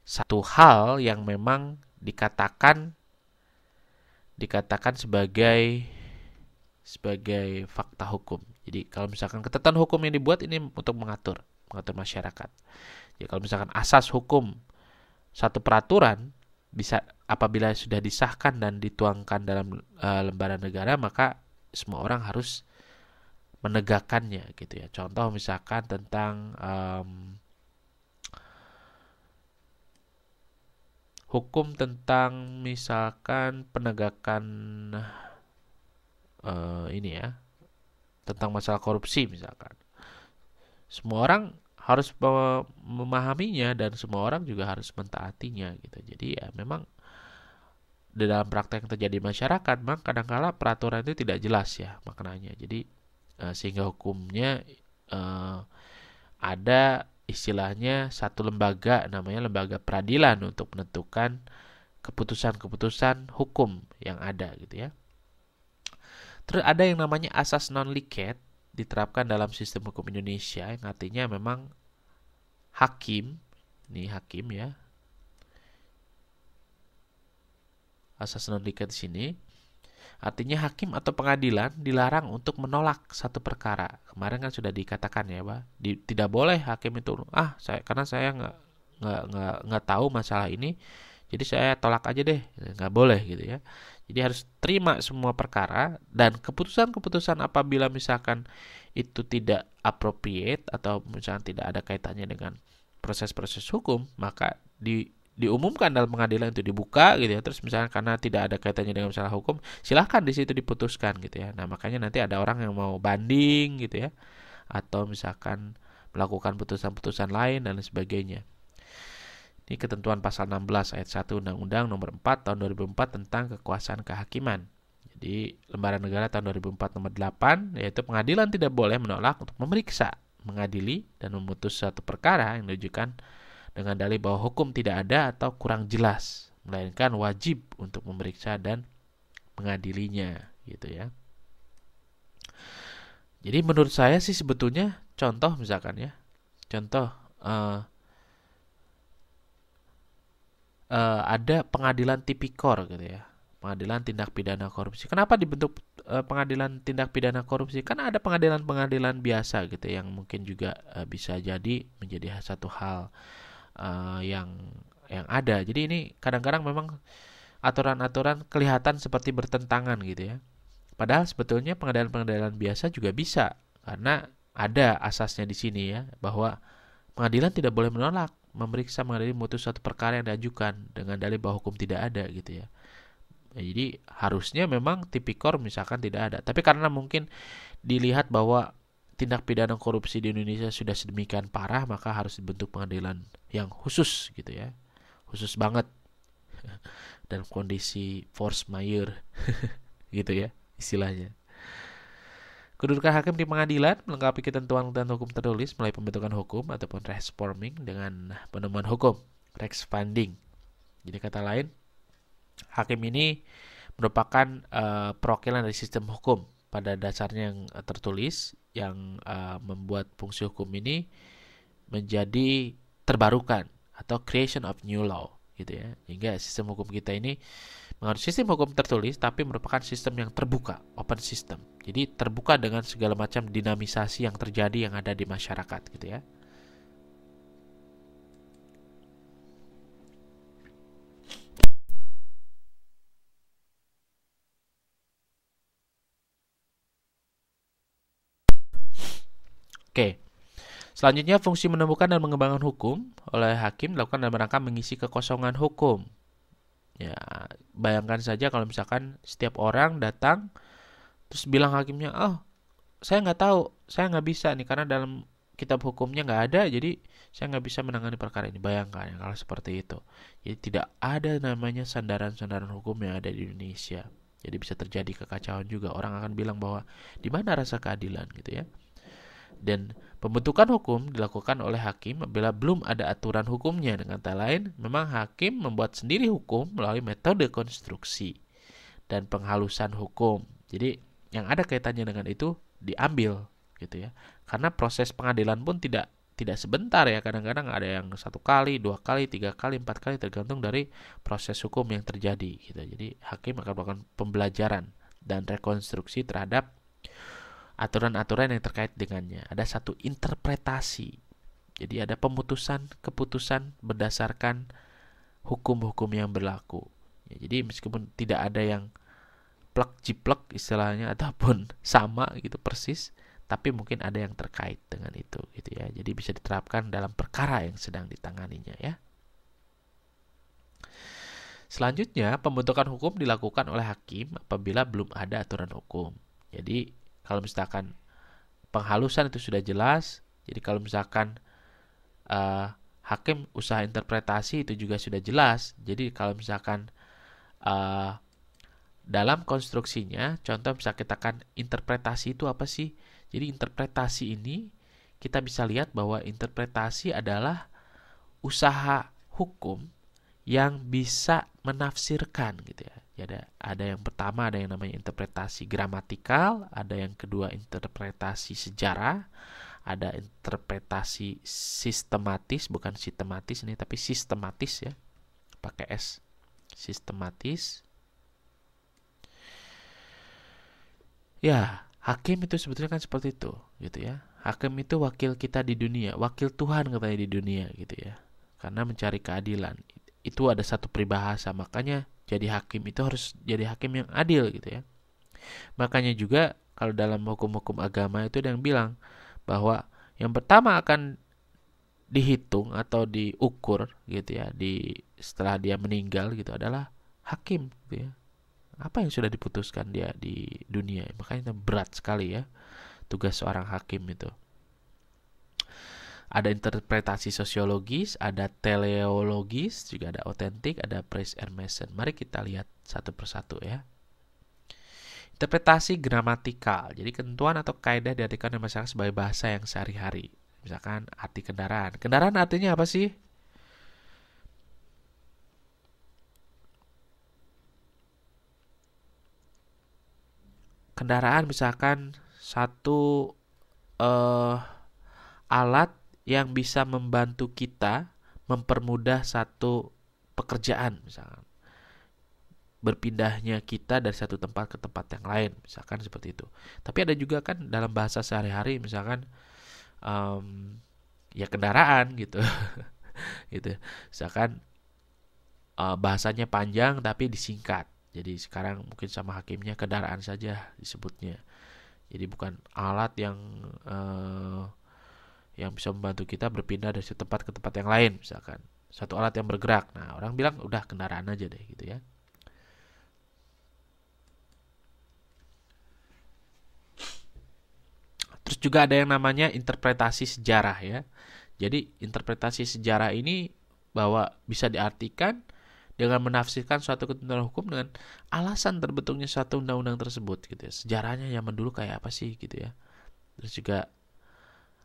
satu hal yang memang dikatakan sebagai fakta hukum. Jadi kalau misalkan ketentuan hukum yang dibuat ini untuk mengatur masyarakat. Ya kalau misalkan asas hukum satu peraturan bisa apabila sudah disahkan dan dituangkan dalam lembaran negara, maka semua orang harus menegakkannya gitu ya. Contoh misalkan tentang hukum tentang misalkan penegakan ini ya, tentang masalah korupsi misalkan. Semua orang harus memahaminya dan semua orang juga harus mentaatinya gitu. Jadi ya memang di dalam praktek yang terjadi di masyarakat, memang kadang-kala peraturan itu tidak jelas ya maknanya. Jadi sehingga hukumnya eh, ada istilahnya satu lembaga namanya lembaga peradilan untuk menentukan keputusan-keputusan hukum yang ada gitu ya. Terus ada yang namanya asas non-liket diterapkan dalam sistem hukum Indonesia yang artinya memang hakim, ini hakim ya, asas non-liket di sini artinya hakim atau pengadilan dilarang untuk menolak satu perkara. Kemarin kan sudah dikatakan ya, Pak, tidak boleh hakim itu karena saya nggak tahu masalah ini, jadi saya tolak aja deh, nggak boleh gitu ya. Jadi harus terima semua perkara dan keputusan-keputusan apabila misalkan itu tidak appropriate atau misalkan tidak ada kaitannya dengan proses-proses hukum, maka diumumkan dalam pengadilan itu dibuka gitu ya. Terus misalnya karena tidak ada kaitannya dengan masalah hukum, silahkan di situ diputuskan gitu ya. Nah makanya nanti ada orang yang mau banding gitu ya, atau misalkan melakukan putusan-putusan lain dan lain sebagainya. Ini ketentuan pasal 16 ayat 1 Undang-Undang nomor 4 tahun 2004 tentang kekuasaan kehakiman. Jadi Lembaran Negara tahun 2004 nomor 8, yaitu pengadilan tidak boleh menolak untuk memeriksa, mengadili dan memutus suatu perkara yang ditujukan dengan dalih bahwa hukum tidak ada atau kurang jelas, melainkan wajib untuk memeriksa dan mengadilinya gitu ya. Jadi menurut saya sih sebetulnya contoh misalkan ya, contoh ada pengadilan tipikor gitu ya, pengadilan tindak pidana korupsi. Kenapa dibentuk pengadilan tindak pidana korupsi? Karena ada pengadilan-pengadilan biasa gitu yang mungkin juga bisa jadi menjadi satu hal yang ada. Jadi ini kadang-kadang memang aturan-aturan kelihatan seperti bertentangan gitu ya. Padahal sebetulnya pengadilan-pengadilan biasa juga bisa karena ada asasnya di sini ya, bahwa pengadilan tidak boleh menolak memeriksa, mengadili, memutus suatu perkara yang diajukan dengan dalih bahwa hukum tidak ada gitu ya. Jadi harusnya memang tipikor misalkan tidak ada. Tapi karena mungkin dilihat bahwa tindak pidana korupsi di Indonesia sudah sedemikian parah, maka harus dibentuk pengadilan yang khusus gitu ya. Khusus banget dan kondisi force majeure gitu ya istilahnya. Kedudukan hakim di pengadilan melengkapi ketentuan dan hukum tertulis melalui pembentukan hukum ataupun reforming dengan penemuan hukum, expanding. Jadi kata lain, hakim ini merupakan perwakilan dari sistem hukum pada dasarnya yang tertulis yang membuat fungsi hukum ini menjadi terbarukan atau creation of new law gitu ya. Hingga sistem hukum kita ini mengandung sistem hukum tertulis tapi merupakan sistem yang terbuka, open system. Jadi terbuka dengan segala macam dinamisasi yang terjadi yang ada di masyarakat gitu ya. Oke. Selanjutnya fungsi menemukan dan mengembangkan hukum oleh hakim dilakukan dalam rangka mengisi kekosongan hukum. Ya, bayangkan saja kalau misalkan setiap orang datang terus bilang hakimnya, saya nggak tahu, saya nggak bisa nih karena dalam kitab hukumnya nggak ada, jadi saya nggak bisa menangani perkara ini. Bayangkan ya kalau seperti itu. Jadi tidak ada namanya sandaran-sandaran hukum yang ada di Indonesia. Jadi bisa terjadi kekacauan juga. Orang akan bilang bahwa di mana rasa keadilan gitu ya. Dan pembentukan hukum dilakukan oleh hakim apabila belum ada aturan hukumnya. Dengan kata lain, memang hakim membuat sendiri hukum melalui metode konstruksi dan penghalusan hukum. Jadi yang ada kaitannya dengan itu diambil gitu ya. Karena proses pengadilan pun tidak tidak sebentar ya, kadang-kadang ada yang 1 kali, 2 kali, 3 kali, 4 kali, tergantung dari proses hukum yang terjadi gitu. Jadi hakim akan melakukan pembelajaran dan rekonstruksi terhadap aturan-aturan yang terkait dengannya. Ada satu interpretasi. Jadi ada keputusan berdasarkan hukum-hukum yang berlaku. Ya, jadi meskipun tidak ada yang plek jiplek istilahnya ataupun sama gitu persis, tapi mungkin ada yang terkait dengan itu gitu ya. Jadi bisa diterapkan dalam perkara yang sedang ditanganinya ya. Selanjutnya, pembentukan hukum dilakukan oleh hakim apabila belum ada aturan hukum. Jadi, kalau misalkan penghalusan itu sudah jelas, jadi kalau misalkan hakim usaha interpretasi itu juga sudah jelas. Jadi, kalau misalkan dalam konstruksinya, contoh bisa kita katakan interpretasi itu apa sih? Jadi, interpretasi ini kita bisa lihat bahwa interpretasi adalah usaha hukum yang bisa menafsirkan gitu ya. Jadi ada yang pertama, ada yang namanya interpretasi gramatikal, ada yang kedua interpretasi sejarah, ada interpretasi sistematis, bukan sistematis ini tapi sistematis ya, pakai S, sistematis. Ya, hakim itu sebetulnya kan seperti itu gitu ya. Hakim itu wakil kita di dunia, wakil Tuhan katanya di dunia gitu ya, karena mencari keadilan. Itu ada satu peribahasa, makanya jadi hakim itu harus jadi hakim yang adil gitu ya. Makanya juga kalau dalam hukum-hukum agama itu ada yang bilang bahwa yang pertama akan dihitung atau diukur gitu ya setelah dia meninggal gitu adalah hakim gitu ya. Apa yang sudah diputuskan dia di dunia, makanya berat sekali ya tugas seorang hakim itu. Ada interpretasi sosiologis, ada teleologis, juga ada otentik, ada praise and meson. Mari kita lihat satu persatu ya. Interpretasi gramatikal. Jadi ketentuan atau kaidah diartikan oleh masyarakat sebagai bahasa yang sehari-hari. Misalkan arti kendaraan. Kendaraan artinya apa sih? Kendaraan misalkan satu alat yang bisa membantu kita mempermudah satu pekerjaan, misalkan berpindahnya kita dari satu tempat ke tempat yang lain, misalkan seperti itu. Tapi ada juga kan dalam bahasa sehari-hari, misalkan ya kendaraan gitu, gitu. Misalkan bahasanya panjang tapi disingkat. Jadi sekarang mungkin sama hakimnya kendaraan saja disebutnya. Jadi bukan alat yang bisa membantu kita berpindah dari satu tempat ke tempat yang lain, misalkan satu alat yang bergerak. Nah, orang bilang udah kendaraan aja deh gitu ya. Terus juga ada yang namanya interpretasi sejarah ya. Jadi interpretasi sejarah ini bahwa bisa diartikan dengan menafsirkan suatu ketentuan hukum dengan alasan terbentuknya suatu undang-undang tersebut gitu ya. Sejarahnya zaman dulu kayak apa sih gitu ya. Terus juga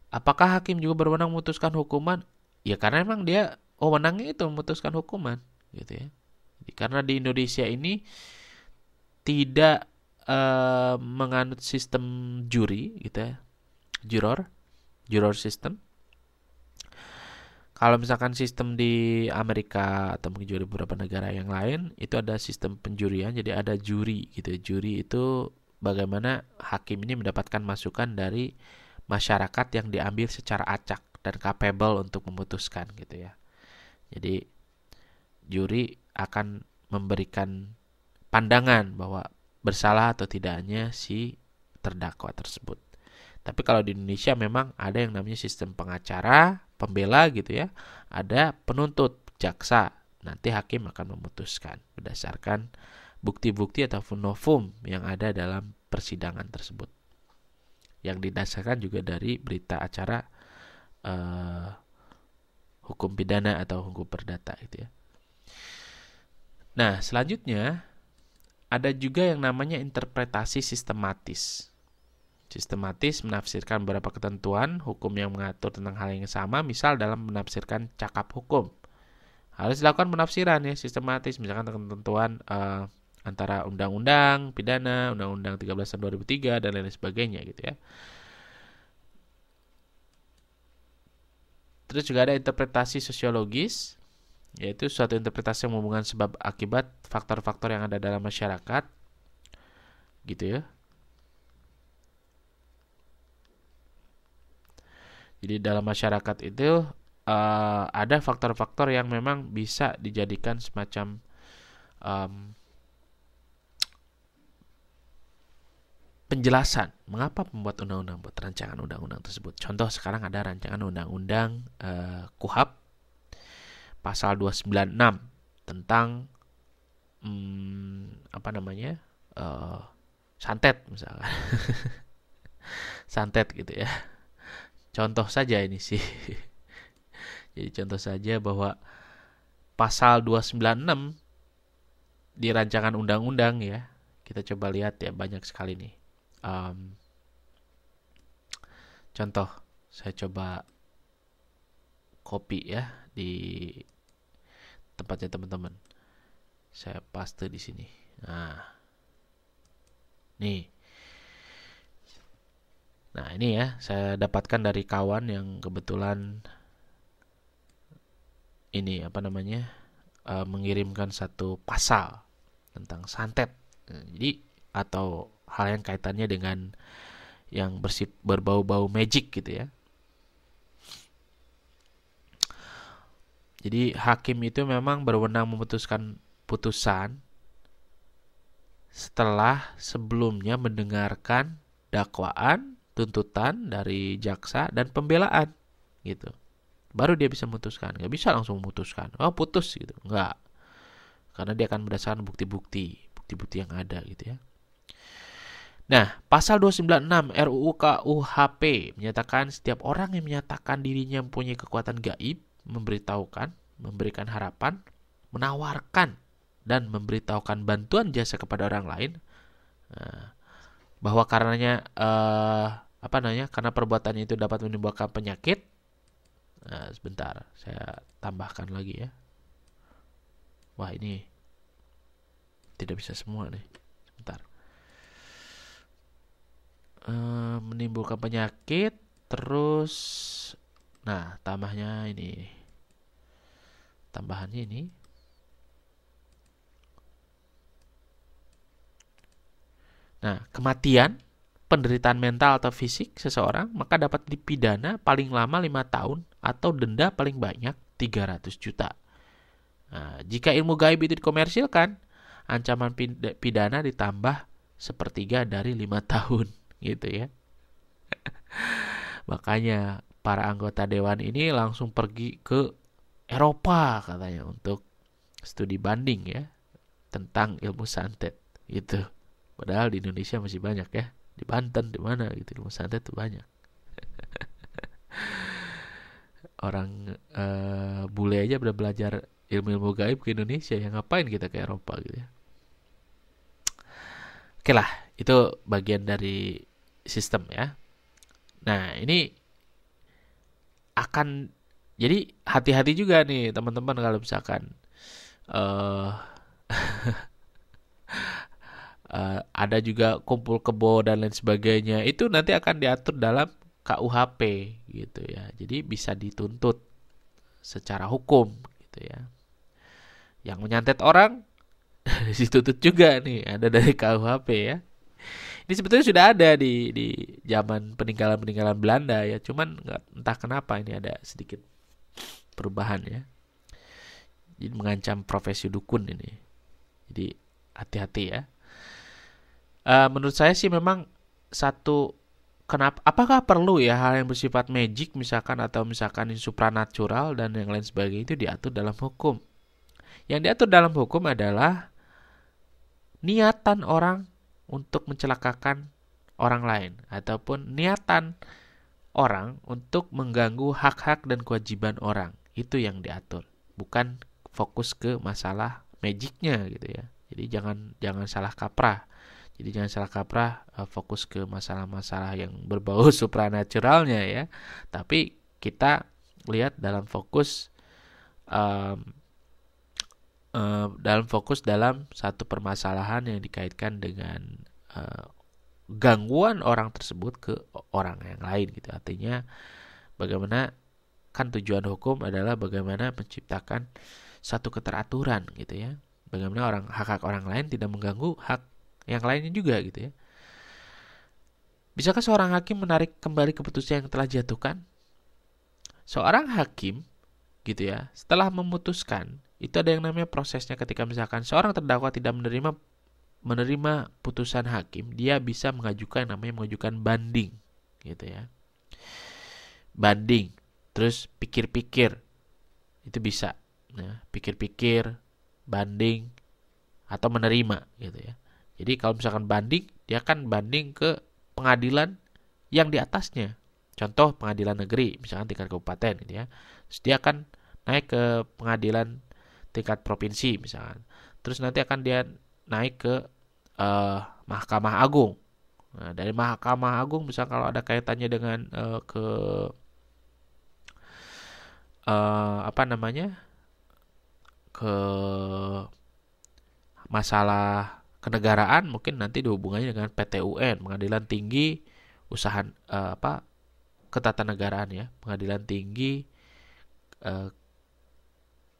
apakah hakim juga berwenang memutuskan hukuman? Ya karena memang dia wewenangnya itu memutuskan hukuman gitu ya. Jadi, karena di Indonesia ini tidak menganut sistem juri gitu ya. Juror system. Kalau misalkan sistem di Amerika atau mungkin juga di beberapa negara yang lain itu ada sistem penjurian, jadi ada juri gitu. Juri itu bagaimana hakim ini mendapatkan masukan dari masyarakat yang diambil secara acak dan capable untuk memutuskan gitu ya. Jadi juri akan memberikan pandangan bahwa bersalah atau tidaknya si terdakwa tersebut. Tapi kalau di Indonesia memang ada yang namanya sistem pengacara, pembela gitu ya. Ada penuntut, jaksa. Nanti hakim akan memutuskan berdasarkan bukti-bukti ataupun novum yang ada dalam persidangan tersebut. Yang didasarkan juga dari berita acara hukum pidana atau hukum perdata gitu ya. Nah, selanjutnya ada juga yang namanya interpretasi sistematis. Sistematis menafsirkan beberapa ketentuan hukum yang mengatur tentang hal yang sama, misal dalam menafsirkan cakap hukum. Harus dilakukan penafsiran ya, sistematis, misalkan ketentuan antara undang-undang pidana, undang-undang 13 tahun 2003 dan lain sebagainya gitu ya. Terus juga ada interpretasi sosiologis, yaitu suatu interpretasi yang menghubungkan sebab akibat faktor-faktor yang ada dalam masyarakat, gitu ya. Jadi dalam masyarakat itu ada faktor-faktor yang memang bisa dijadikan semacam penjelasan mengapa pembuat undang-undang buat rancangan undang-undang tersebut. Contoh sekarang ada rancangan undang-undang KUHP pasal 296 tentang santet misalkan. Santet gitu ya. Contoh saja ini sih. Jadi contoh saja bahwa pasal 296 di rancangan undang-undang ya. Kita coba lihat ya, banyak sekali nih. Contoh, saya coba copy ya di tempatnya teman-teman. Saya paste di sini. Nah, nih. Nah ini ya, saya dapatkan dari kawan yang kebetulan ini mengirimkan satu pasal tentang santet. Jadi atau hal yang kaitannya dengan yang berbau-bau magic gitu ya. Jadi hakim itu memang berwenang memutuskan putusan setelah sebelumnya mendengarkan dakwaan, tuntutan dari jaksa dan pembelaan gitu. Baru dia bisa memutuskan. Nggak bisa langsung memutuskan. Oh putus gitu. Nggak. Karena dia akan berdasarkan bukti-bukti yang ada gitu ya. Nah, pasal 296 RUU KUHP menyatakan setiap orang yang menyatakan dirinya mempunyai kekuatan gaib, memberitahukan, memberikan harapan, menawarkan, dan memberitahukan bantuan jasa kepada orang lain, bahwa karena perbuatannya itu dapat menimbulkan penyakit. Nah, sebentar, saya tambahkan lagi ya. Wah, ini tidak bisa semua nih. Sebentar. Menimbulkan penyakit, terus tambahannya ini. Nah, kematian, penderitaan mental atau fisik seseorang maka dapat dipidana paling lama 5 tahun atau denda paling banyak 300 juta. Nah, jika ilmu gaib itu dikomersilkan, ancaman pidana ditambah 1/3 dari 5 tahun gitu ya. Makanya para anggota dewan ini langsung pergi ke Eropa katanya untuk studi banding ya tentang ilmu santet gitu. Padahal di Indonesia masih banyak ya. Di Banten, di mana gitu, ilmu santet tuh banyak. Orang bule aja udah belajar ilmu-ilmu gaib ke Indonesia, yang ngapain kita ke Eropa gitu ya. Oke lah, itu bagian dari sistem ya. Nah, ini akan jadi hati-hati juga nih teman-teman kalau misalkan ada juga kumpul kebo dan lain sebagainya, itu nanti akan diatur dalam KUHP gitu ya. Jadi bisa dituntut secara hukum gitu ya. Yang menyantet orang dituntut juga nih, ada dari KUHP ya. Ini sebetulnya sudah ada di zaman peninggalan Belanda ya, cuman entah kenapa ini ada sedikit perubahan ya. Jadi mengancam profesi dukun ini. Jadi hati-hati ya. Menurut saya sih memang apakah perlu ya hal yang bersifat magic misalkan atau misalkan yang supranatural dan yang lain sebagainya itu diatur dalam hukum. Yang diatur dalam hukum adalah niatan orang untuk mencelakakan orang lain ataupun niatan orang untuk mengganggu hak-hak dan kewajiban orang. Itu yang diatur, bukan fokus ke masalah magicnya gitu ya. Jadi jangan salah kaprah. Jadi jangan salah kaprah fokus ke masalah-masalah yang berbau supranaturalnya ya. Tapi kita lihat dalam fokus dalam satu permasalahan yang dikaitkan dengan gangguan orang tersebut ke orang yang lain gitu. Artinya bagaimana kan tujuan hukum adalah bagaimana menciptakan satu keteraturan gitu ya. Bagaimana hak-hak orang lain tidak mengganggu hak yang lainnya juga gitu ya. Bisakah seorang hakim menarik kembali keputusan yang telah dijatuhkan? Seorang hakim gitu ya, setelah memutuskan, itu ada yang namanya prosesnya. Ketika misalkan seorang terdakwa tidak menerima putusan hakim, dia bisa mengajukan banding gitu ya. Banding, terus pikir-pikir, itu bisa. Nah, pikir-pikir, banding, atau menerima gitu ya. Jadi kalau misalkan banding, dia akan banding ke pengadilan yang di atasnya. Contoh pengadilan negeri, misalkan tingkat kabupaten gitu ya. Terus dia akan naik ke pengadilan tingkat provinsi misalkan. Terus nanti akan dia naik ke Mahkamah Agung. Nah, dari Mahkamah Agung misalkan kalau ada kaitannya dengan ke masalah kenegaraan, mungkin nanti dihubungannya dengan PT-UN, Pengadilan Tinggi Usaha Ketatanegaraan ya, Pengadilan Tinggi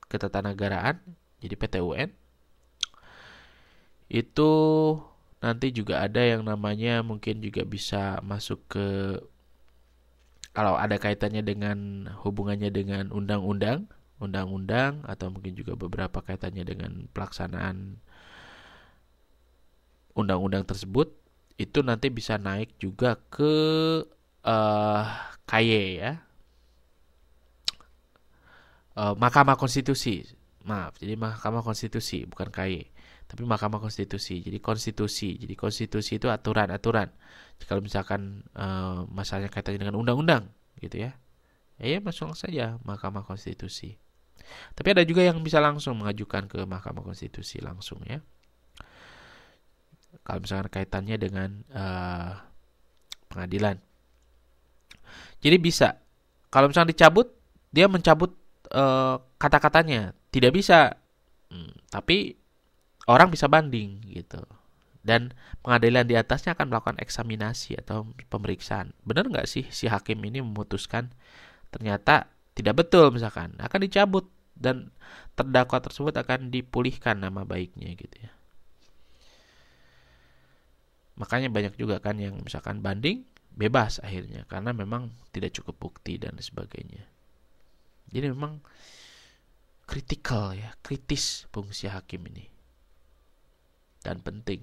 Ketatanegaraan, jadi PT-UN. Itu nanti juga ada yang namanya mungkin juga bisa masuk ke, kalau ada kaitannya dengan hubungannya dengan undang-undang atau mungkin juga beberapa kaitannya dengan pelaksanaan undang-undang tersebut, itu nanti bisa naik juga ke KY ya, Mahkamah Konstitusi. Maaf, jadi Mahkamah Konstitusi bukan KY, tapi Mahkamah Konstitusi. Jadi konstitusi itu aturan-aturan. Kalau misalkan masalahnya kaitannya dengan undang-undang gitu ya, ya masuk saja Mahkamah Konstitusi. Tapi ada juga yang bisa langsung mengajukan ke Mahkamah Konstitusi langsung ya. Kalau misalkan kaitannya dengan pengadilan. Jadi bisa. Kalau misalkan dicabut, dia mencabut kata-katanya. Tidak bisa. Tapi orang bisa banding gitu. Dan pengadilan di atasnya akan melakukan eksaminasi atau pemeriksaan. Benar nggak sih si hakim ini memutuskan ternyata tidak betul misalkan. Akan dicabut dan terdakwa tersebut akan dipulihkan nama baiknya gitu ya. Makanya banyak juga kan yang misalkan banding bebas akhirnya karena memang tidak cukup bukti dan sebagainya. Jadi memang kritikal ya, kritis fungsi hakim ini. Dan penting.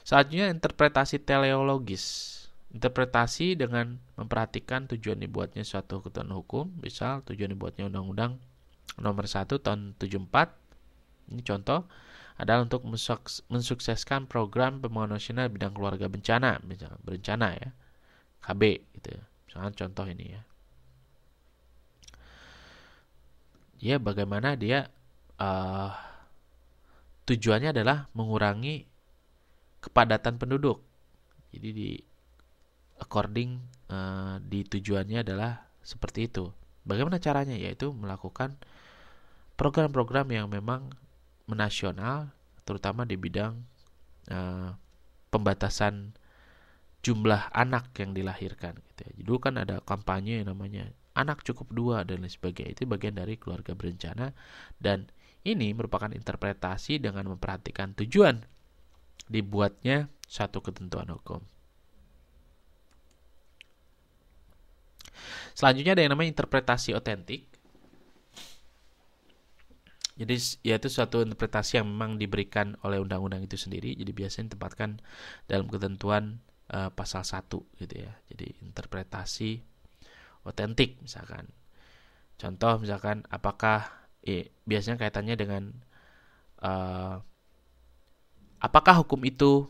Selanjutnya interpretasi teleologis. Interpretasi dengan memperhatikan tujuan dibuatnya suatu ketentuan hukum. Misal tujuan dibuatnya Undang-Undang Nomor 1 Tahun 74. Ini contoh adalah untuk mensukseskan program pembangunan nasional bidang keluarga berencana ya, KB gitu ya. Misalkan contoh ini ya. Dia bagaimana dia tujuannya adalah mengurangi kepadatan penduduk. Jadi di tujuannya adalah seperti itu. Bagaimana caranya? Yaitu melakukan program-program yang memang menasional, terutama di bidang pembatasan jumlah anak yang dilahirkan gitu ya. Dulu kan ada kampanye yang namanya anak cukup 2 dan lain sebagainya. Itu bagian dari keluarga berencana, dan ini merupakan interpretasi dengan memperhatikan tujuan dibuatnya satu ketentuan hukum. Selanjutnya ada yang namanya interpretasi otentik. Jadi yaitu suatu interpretasi yang memang diberikan oleh undang-undang itu sendiri. Jadi biasanya ditempatkan dalam ketentuan pasal 1 gitu ya. Jadi interpretasi otentik misalkan. Contoh misalkan apakah biasanya kaitannya dengan apakah hukum itu,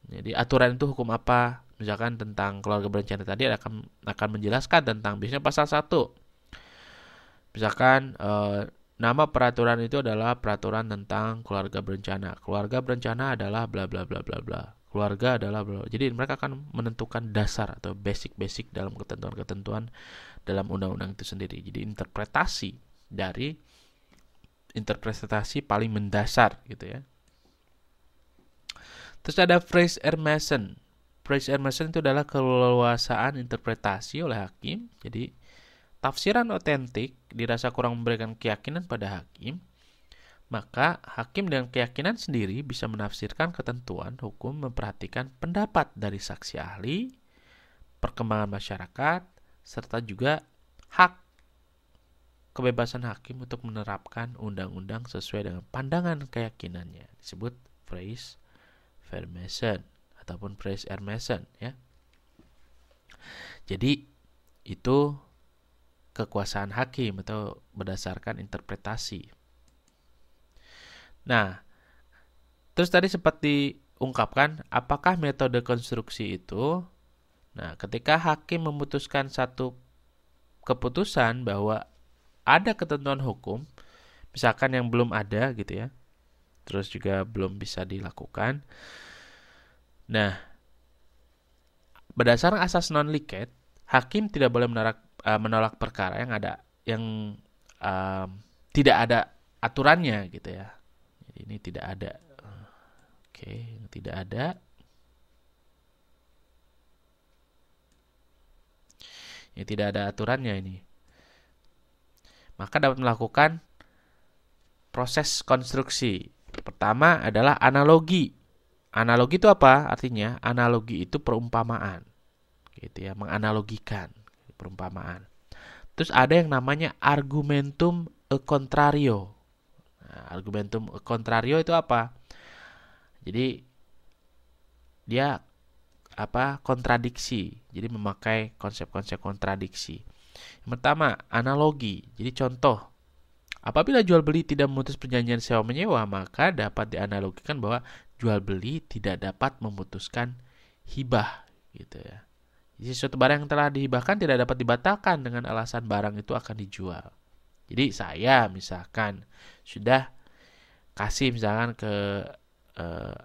jadi aturan itu hukum apa. Misalkan tentang keluarga berencana tadi akan menjelaskan tentang biasanya pasal 1. Misalkan nama peraturan itu adalah peraturan tentang keluarga berencana. Keluarga berencana adalah bla bla bla bla bla. Keluarga adalah bla. Jadi mereka akan menentukan dasar atau basic dalam ketentuan-ketentuan dalam undang-undang itu sendiri. Jadi interpretasi paling mendasar gitu ya. Terus ada Fraser-Mason. Fraser-Mason itu adalah keleluasaan interpretasi oleh hakim. Jadi tafsiran otentik dirasa kurang memberikan keyakinan pada hakim, maka hakim dengan keyakinan sendiri bisa menafsirkan ketentuan hukum memperhatikan pendapat dari saksi ahli, perkembangan masyarakat, serta juga hak kebebasan hakim untuk menerapkan undang-undang sesuai dengan pandangan keyakinannya. Disebut phrase affirmation ataupun phrase affirmation ya. Jadi itu kekuasaan hakim atau berdasarkan interpretasi. Nah, terus tadi sempat diungkapkan apakah metode konstruksi itu, nah ketika hakim memutuskan satu keputusan bahwa ada ketentuan hukum, misalkan yang belum ada gitu ya, terus juga belum bisa dilakukan. Nah, berdasarkan asas non-liket, hakim tidak boleh menolak perkara yang tidak ada aturannya gitu ya. Jadi ini tidak ada. Oke, tidak ada. Ini tidak ada aturannya ini. Maka dapat melakukan proses konstruksi. Pertama adalah analogi. Analogi itu apa? Artinya analogi itu perumpamaan. Gitu ya, menganalogikan perumpamaan. Terus ada yang namanya argumentum e contrario. Nah, argumentum e contrario itu apa? Jadi dia kontradiksi. Jadi memakai konsep-konsep kontradiksi. Yang pertama, analogi. Jadi contoh, apabila jual beli tidak memutus perjanjian sewa menyewa, maka dapat dianalogikan bahwa jual beli tidak dapat memutuskan hibah gitu ya. Jadi suatu barang yang telah dihibahkan tidak dapat dibatalkan dengan alasan barang itu akan dijual. Jadi saya misalkan sudah kasih misalkan ke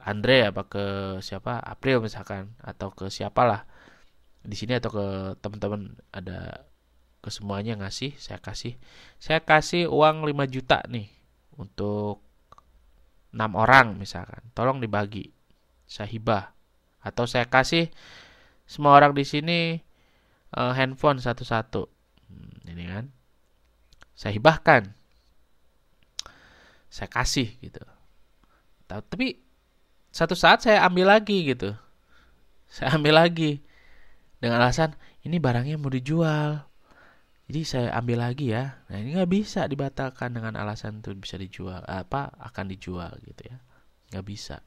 Andre apa ke siapa April misalkan atau ke siapalah di sini atau ke teman-teman ada ke semuanya saya kasih uang 5 juta nih untuk 6 orang misalkan, tolong dibagi, saya hibah. Atau saya kasih semua orang di sini handphone satu-satu, ini kan saya hibahkan, saya kasih gitu. Tapi satu saat saya ambil lagi gitu, saya ambil lagi dengan alasan ini barangnya mau dijual. Jadi saya ambil lagi ya. Nah ini nggak bisa dibatalkan dengan alasan itu bisa dijual, akan dijual gitu ya. Nggak bisa,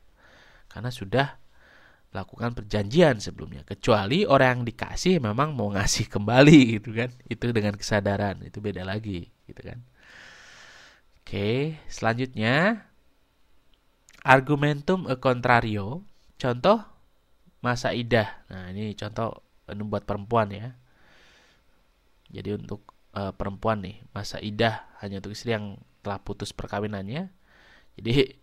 karena sudah melakukan perjanjian sebelumnya. Kecuali orang yang dikasih memang mau ngasih kembali gitu kan. Itu dengan kesadaran, itu beda lagi gitu kan. Oke, selanjutnya argumentum e contrario. Contoh masa idah. Nah ini contoh buat perempuan ya. Jadi untuk perempuan nih, masa idah hanya untuk istri yang telah putus perkawinannya. Jadi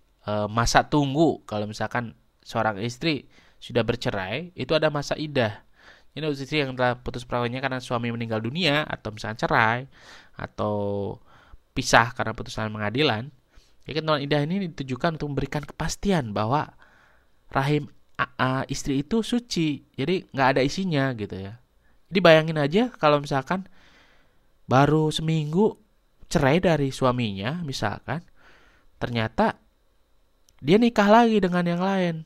masa tunggu kalau misalkan seorang istri sudah bercerai, itu ada masa idah. Jadi untuk istri yang telah putus perkawinannya karena suami meninggal dunia atau misalkan cerai atau pisah karena putusan pengadilan, ya ketentuan idah ini ditujukan untuk memberikan kepastian bahwa rahim istri itu suci, jadi nggak ada isinya gitu ya. Jadi bayangin aja kalau misalkan baru seminggu cerai dari suaminya misalkan, ternyata dia nikah lagi dengan yang lain.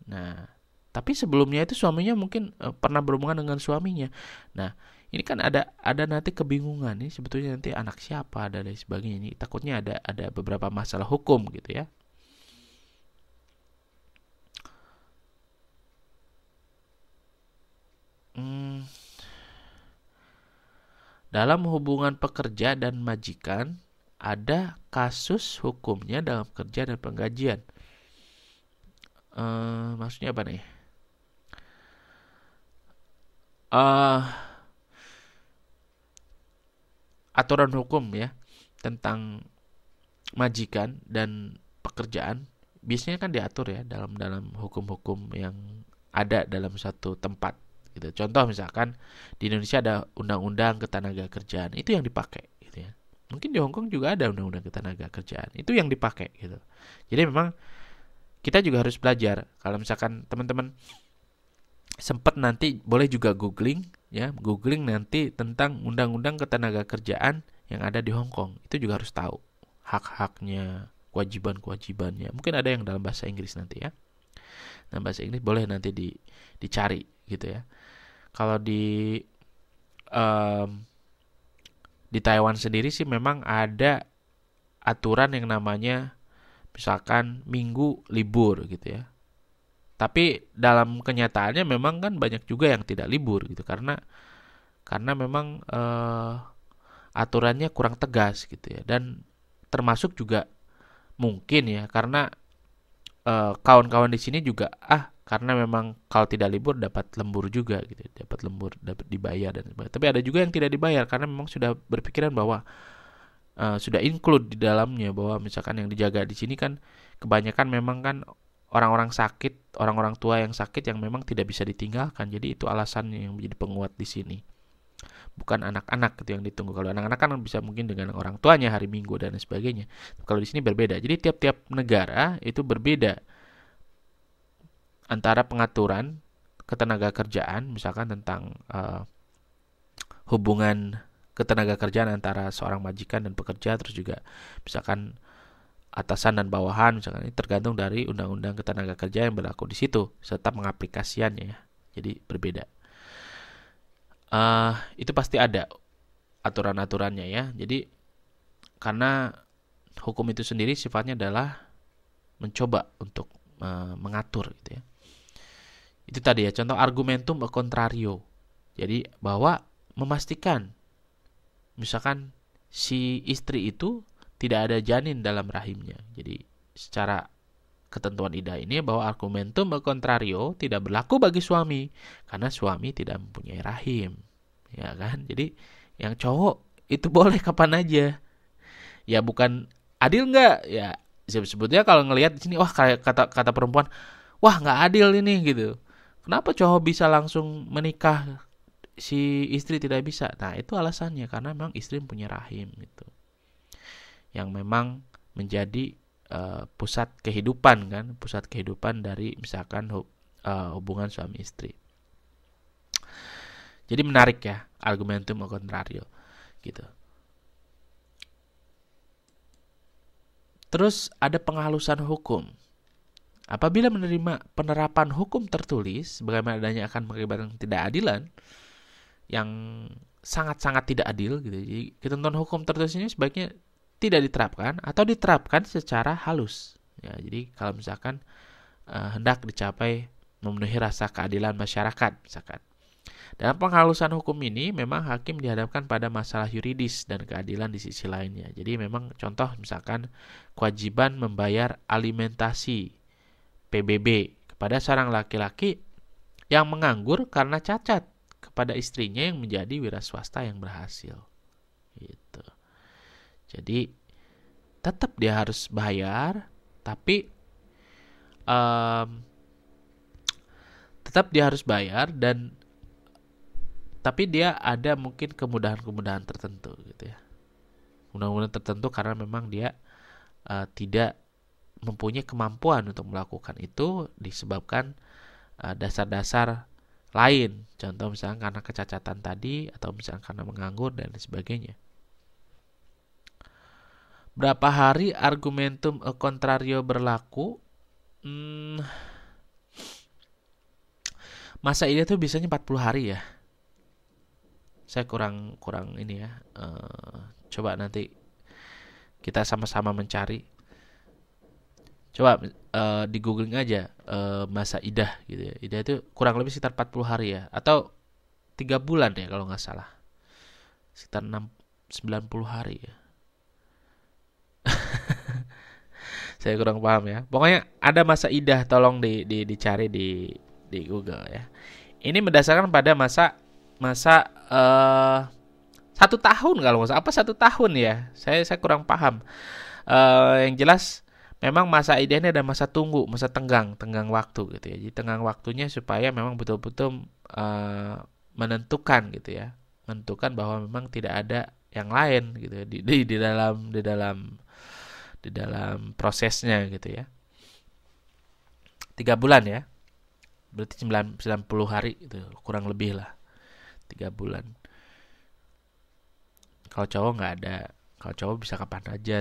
Nah, tapi sebelumnya itu suaminya mungkin pernah berhubungan dengan suaminya. Nah, ini kan ada nanti kebingungan nih sebetulnya nanti anak siapa dan lain sebagainya. Ini takutnya ada beberapa masalah hukum gitu ya. Dalam hubungan pekerja dan majikan ada kasus hukumnya dalam kerja dan penggajian. Maksudnya apa nih? Aturan hukum ya tentang majikan dan pekerjaan biasanya kan diatur ya dalam hukum-hukum yang ada dalam satu tempat gitu. Contoh misalkan di Indonesia ada undang-undang ketenagakerjaan, itu yang dipakai gitu ya. Mungkin di Hong Kong juga ada undang-undang ketenagakerjaan, itu yang dipakai gitu. Jadi memang kita juga harus belajar. Kalau misalkan teman-teman sempat nanti boleh juga googling ya, googling nanti tentang undang-undang ketenagakerjaan yang ada di Hong Kong. Itu juga harus tahu hak-haknya, kewajiban-kewajibannya. Mungkin ada yang dalam bahasa Inggris nanti ya. Dalam bahasa Inggris boleh nanti dicari gitu ya. Kalau em, di Taiwan sendiri sih memang ada aturan yang namanya misalkan minggu libur gitu ya. Tapi dalam kenyataannya memang kan banyak juga yang tidak libur gitu karena memang aturannya kurang tegas gitu ya. Dan termasuk juga mungkin ya karena kawan-kawan di sini juga karena memang kalau tidak libur dapat lembur juga gitu, dapat lembur, dapat dibayar dan sebagainya. Tapi ada juga yang tidak dibayar karena memang sudah berpikiran bahwa sudah include di dalamnya, bahwa misalkan yang dijaga di sini kan kebanyakan memang kan orang-orang sakit, orang-orang tua yang sakit yang memang tidak bisa ditinggalkan. Jadi itu alasannya yang menjadi penguat di sini. Bukan anak-anak gitu yang ditunggu. Kalau anak-anak kan bisa mungkin dengan orang tuanya hari Minggu dan sebagainya. Kalau di sini berbeda. Jadi tiap-tiap negara itu berbeda antara pengaturan ketenagakerjaan, misalkan tentang hubungan ketenagakerjaan antara seorang majikan dan pekerja, terus juga misalkan atasan dan bawahan, misalkan ini tergantung dari undang-undang ketenagakerjaan yang berlaku di situ serta pengaplikasiannya ya. Jadi berbeda. Itu pasti ada aturan-aturannya ya. Jadi karena hukum itu sendiri sifatnya adalah mencoba untuk mengatur gitu ya. Itu tadi ya contoh argumentum a contrario. Jadi bahwa memastikan misalkan si istri itu tidak ada janin dalam rahimnya. Jadi secara ketentuan IDA ini bahwa argumentum a contrario tidak berlaku bagi suami karena suami tidak mempunyai rahim. Ya kan? Jadi yang cowok itu boleh kapan aja. Ya bukan adil nggak? Ya sebetulnya kalau ngelihat di sini wah kayak kata perempuan, wah nggak adil ini gitu. Kenapa cowok bisa langsung menikah, si istri tidak bisa? Nah itu alasannya karena memang istri punya rahim gitu, yang memang menjadi pusat kehidupan kan, pusat kehidupan dari misalkan hubungan suami istri. Jadi menarik ya argumentum a contrario gitu. Terus ada penghalusan hukum. Apabila menerima penerapan hukum tertulis, bagaimana adanya akan mengakibatkan ketidakadilan yang sangat-sangat tidak adil gitu. Jadi ketentuan hukum tertulis ini sebaiknya tidak diterapkan atau diterapkan secara halus. Ya, jadi kalau misalkan hendak dicapai memenuhi rasa keadilan masyarakat misalkan. Dalam penghalusan hukum ini memang hakim dihadapkan pada masalah yuridis dan keadilan di sisi lainnya. Jadi memang contoh misalkan kewajiban membayar alimentasi PBB kepada seorang laki-laki yang menganggur karena cacat kepada istrinya yang menjadi wira swasta yang berhasil. Gitu. Jadi tetap dia harus bayar, tapi tetap dia harus bayar tapi dia ada mungkin kemudahan-kemudahan tertentu gitu ya. Kemudahan-kemudahan tertentu karena memang dia tidak mempunyai kemampuan untuk melakukan itu disebabkan dasar-dasar lain. Contoh misalnya karena kecacatan tadi atau misalnya karena menganggur dan sebagainya. Berapa hari argumentum a contrario berlaku? Masa ini tuh biasanya 40 hari ya. Saya kurang ini ya. Coba nanti kita sama-sama mencari. Coba di googling aja masa idah gitu ya. Idah itu kurang lebih sekitar 40 hari ya. Atau 3 bulan ya kalau nggak salah. Sekitar 90 hari ya. Saya kurang paham ya. Pokoknya ada masa idah, tolong dicari di Google ya. Ini berdasarkan pada masa 1 tahun kalau nggak salah, apa 1 tahun ya, saya kurang paham. Yang jelas memang masa idah ini ada masa tunggu, masa tenggang waktu gitu ya. Jadi tenggang waktunya supaya memang betul-betul menentukan gitu ya, menentukan bahwa memang tidak ada yang lain gitu ya, di dalam prosesnya gitu ya. 3 bulan ya, berarti 90 hari gitu kurang lebih lah. 3 bulan. Kalau cowok nggak ada. Kalau cowok bisa kapan aja.